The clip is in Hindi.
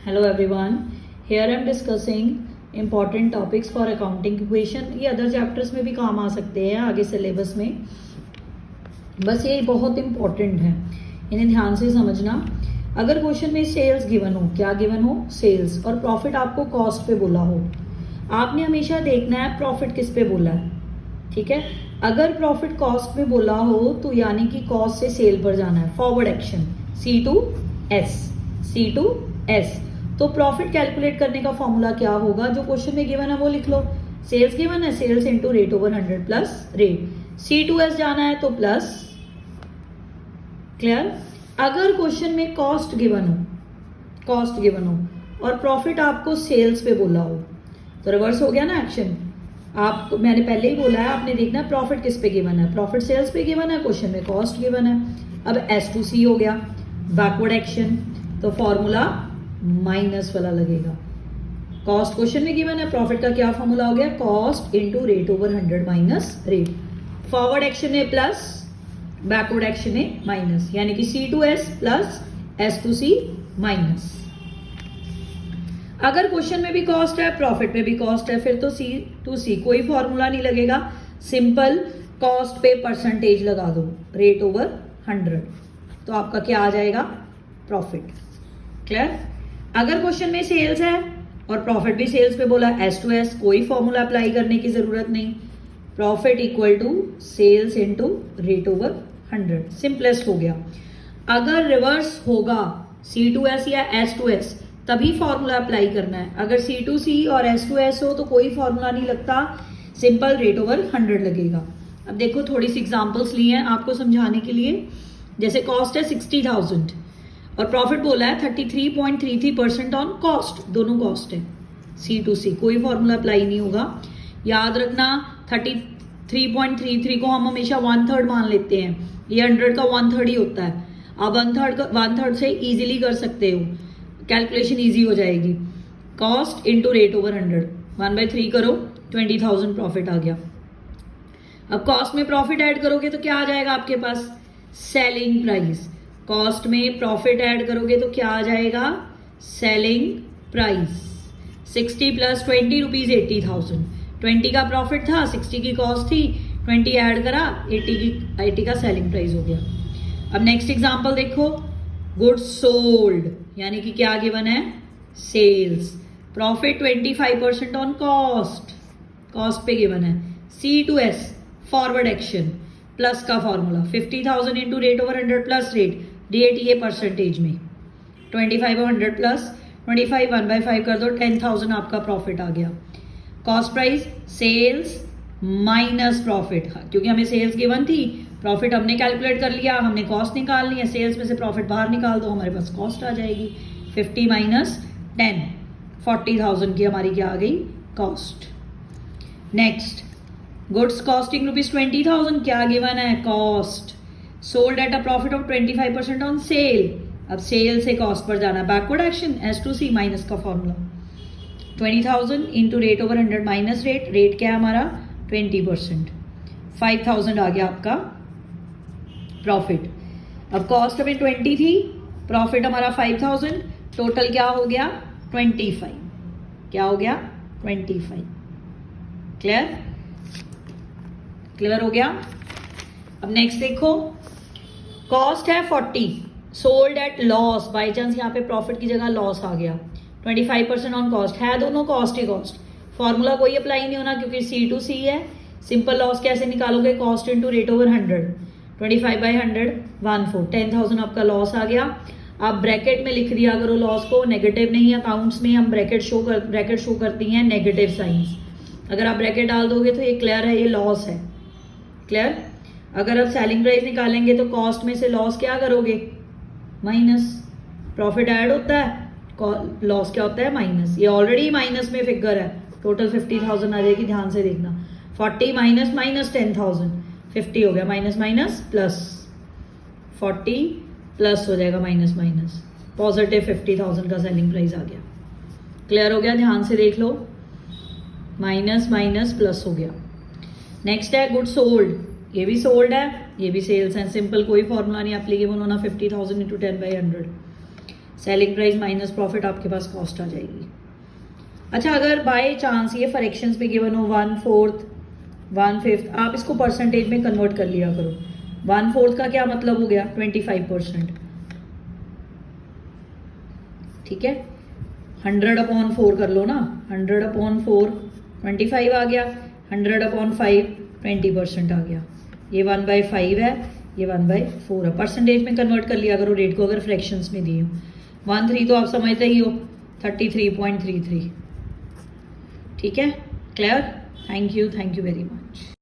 Hello everyone. Here I am discussing important topics for accounting equation. ये अदर चैप्टर्स में भी काम आ सकते हैं आगे सिलेबस में, बस ये बहुत इंपॉर्टेंट है, इन्हें ध्यान से समझना। अगर क्वेश्चन में सेल्स गिवन हो, क्या गिवन हो? सेल्स, और प्रॉफिट आपको कॉस्ट पे बोला हो, आपने हमेशा देखना है प्रॉफिट किस पे बोला है, ठीक है। अगर प्रॉफिट कॉस्ट पे बोला हो तो यानी कि कॉस्ट से सेल पर जाना है, forward action C to S। तो प्रॉफिट कैलकुलेट करने का फॉर्मूला क्या होगा? जो क्वेश्चन में गिवन है वो लिख लो। सेल्स गिवन है, sales into rate over 100 plus rate. C to S जाना है तो प्लस। क्लियर? अगर क्वेश्चन में कॉस्ट गिवन हो और प्रॉफिट आपको सेल्स पे बोला हो तो रिवर्स हो गया ना एक्शन। आपको मैंने पहले ही बोला है, आपने देखना है प्रॉफिट किस पे गिवन है, प्रॉफिट सेल्स पे गिवन है, क्वेश्चन में कॉस्ट गिवन है। अब S to C हो गया, बैकवर्ड एक्शन, तो फॉर्मूला माइनस वाला लगेगा। कॉस्ट क्वेश्चन में गिवन है, प्रॉफिट का क्या फॉर्मूला हो गया? Cost into rate over 100 minus rate. Forward action में प्लस, बैकवर्ड एक्शन में माइनस, यानी कि C to S plus S to C minus. अगर क्वेश्चन में भी कॉस्ट है, प्रॉफिट में भी कॉस्ट है, फिर तो C to C कोई फॉर्मूला नहीं लगेगा, सिंपल कॉस्ट पे परसेंटेज लगा दो, रेट ओवर 100, तो आपका क्या आ जाएगा? प्रॉफिट। क्लियर? अगर क्वेश्चन में सेल्स है और प्रॉफिट भी सेल्स पे बोला, S to S, कोई फॉर्मूला अप्लाई करने की जरूरत नहीं, profit equal to sales into rate over 100, simplest हो गया। अगर रिवर्स होगा C to S या S to S तभी फॉर्मूला अप्लाई करना है। अगर C to C और S to S हो तो कोई फॉर्मूला नहीं लगता, सिंपल रेट ओवर 100 लगेगा। अब देखो थोड़ी सी एग्जांपल्स ली हैं आपको समझाने के लिए। जैसे कॉस्ट है 60,000 और प्रॉफिट बोला है 33.33% ऑन कॉस्ट, दोनों कॉस्ट है। C to C कोई फॉर्मूला अप्लाई नहीं होगा। याद रखना 33.33 को हम हमेशा 1/3 मान लेते हैं, ये 100 का 1/3 ही होता है। अब 1/3 से इजीली कर सकते हो, कैलकुलेशन इजी हो जाएगी। कॉस्ट इंटू रेट ओवर 100, 1/3 करो, 20,000 प्रॉफिट आ गया। अब कॉस्ट में प्रॉफिट ऐड करोगे तो क्या आ जाएगा आपके पास? Selling price. कॉस्ट में प्रॉफिट ऐड करोगे तो क्या आ जाएगा? Selling price. 60 plus 20 rupees 80,000। 20 का प्रॉफिट था, 60 की कॉस्ट थी, 20 ऐड करा, 80 का सेलिंग प्राइस हो गया। अब नेक्स्ट एग्जांपल देखो, गुड्स सोल्ड, यानी कि क्या गिवन है? Sales. Profit 25% on cost, cost पे गिवन है। C to S forward action, plus का formula 50,000 into rate over 100 plus rate, डेट ये परसेंटेज में 25 और 100 प्लस 25 1/5 कर दो, 10,000 आपका प्रॉफिट आ गया। Cost price sales minus profit, क्योंकि हमें सेल्स गिवन थी, प्रॉफिट हमने कैलकुलेट कर लिया, हमने कॉस्ट निकालनी है, सेल्स में से प्रॉफिट बाहर निकाल दो, हमारे पास कॉस्ट आ जाएगी। 50 माइनस 10, 40,000 की हमारी क्या आ गई? Cost. Next, goods costing rupees 20,000, क्या गिवन है? Cost. Sold at a profit of 25% on sale. अब सेल से कॉस्ट पर जाना, backward action, S to C minus का formula, 20,000 into rate over 100 minus rate, rate क्या है हमारा? 20%, 5,000 आ गया आपका प्रॉफिट। अब कॉस्ट हमें 20 थी, प्रॉफिट हमारा 5,000, टोटल क्या हो गया? 25। क्या हो गया? 25। क्लियर? क्लियर हो गया? अब नेक्स्ट देखो, कॉस्ट है 40, sold at loss, by chance यहाँ पे प्रॉफिट की जगह लॉस आ गया, 25% ऑन कॉस्ट है, दोनों कॉस्ट ही कॉस्ट, फॉर्मूला कोई अप्लाई नहीं होना क्योंकि C to C है। सिंपल लॉस कैसे निकालोगे? कॉस्ट इंटू रेट ओवर 100, 25/100 14, 10,000 आपका लॉस आ गया। आप ब्रैकेट में लिख दिया करो लॉस को, नेगेटिव नहीं, अकाउंट्स में हम ब्रैकेट शो करती हैं नेगेटिव साइंस। अगर आप ब्रैकेट डाल दोगे तो ये क्लियर है, ये लॉस है। क्लियर? अगर आप सेलिंग प्राइस निकालेंगे तो कॉस्ट में से लॉस क्या करोगे? माइनस। प्रॉफिट ऐड होता है, लॉस क्या होता है? माइनस। ये ऑलरेडी माइनस में फिगर है, टोटल 50,000 आ जाएगी, ध्यान से देखना। 40 माइनस माइनस 10,000, 50 हो गया, माइनस माइनस प्लस, 40 प्लस हो जाएगा माइनस माइनस, पॉजिटिव 50,000 का सेलिंग प्राइस आ गया। क्लियर हो गया? ध्यान से देख लो, माइनस माइनस प्लस हो गया। नेक्स्ट है गुड सोल्ड, ये भी सोल्ड है, ये भी सेल्स है, सिंपल कोई फॉर्मूला नहीं एप्लीकेबल होना, 50,000 into 10/100। Selling price minus profit, आपके पास कॉस्ट आ जाएगी। अच्छा, अगर बाय चांस ये फ्रैक्शंस में गिवन हो 1/4, 1/5, आप इसको परसेंटेज में कन्वर्ट कर लिया करो। 1/4 का क्या मतलब हो गया? 25%। ठीक है, 100/4 कर लो ना, 100/4 25 आ गया, 100/5 20% आ गया। ये 1/5 है, ये 1/4 है। परसेंटेज में कन्वर्ट कर लिया करो रेट को अगर फ्रैक्शंस में दिए हो। 1/3 तो आप समझते ही हो, 33.33। ठीक है, clear? Thank you very much.